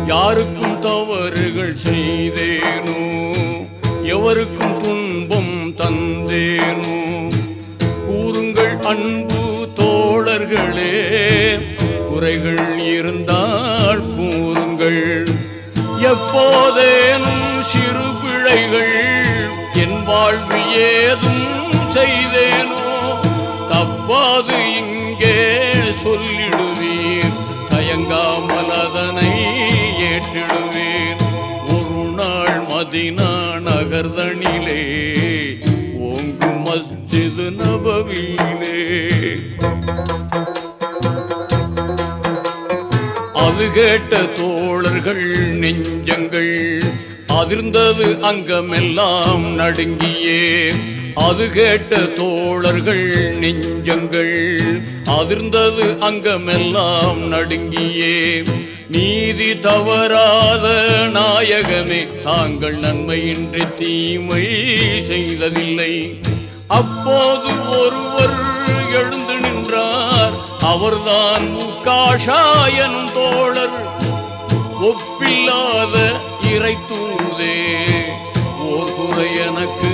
யாருக்கும் தவறுகள் செய்தேனோ, எவருக்கும் துன்பம் தந்தேனோ, கூறுங்கள் அன்பு தோழர்களே, குறைகள் இருந்தால் கூறுங்கள். எப்போதேனும் சிறு பிழைகள் என் வாழ்வு ஏதும் செய்தேனோ, தப்பாது இங்கே சொல்லிடுவீர், தயங்காமல் அதனை ஏற்றிடுவேன். ஒரு நாள் மதீனா நகர்தனிலே ஓங்கும் மஸ்ஜித் நபவியிலே அது கேட்ட தோழர்கள் நெஞ்சங்கள் அதிர்ந்தது, அங்கமெல்லாம் நடுங்கியே. அது கேட்ட தோழர்கள் நெஞ்சங்கள் அதிர்ந்தது, அங்கமெல்லாம் நடுங்கியே. நீதி தவறாத நாயகமே, தாங்கள் நன்மையின்றி தீமை செய்ததில்லை. அப்போது ஒருவர் எழுந்து நின்றார், அவர்தான் உக்காஷாயனும் தோழர். ஒப்பில்லாத இறை தூதே, ஓர் குறை எனக்கு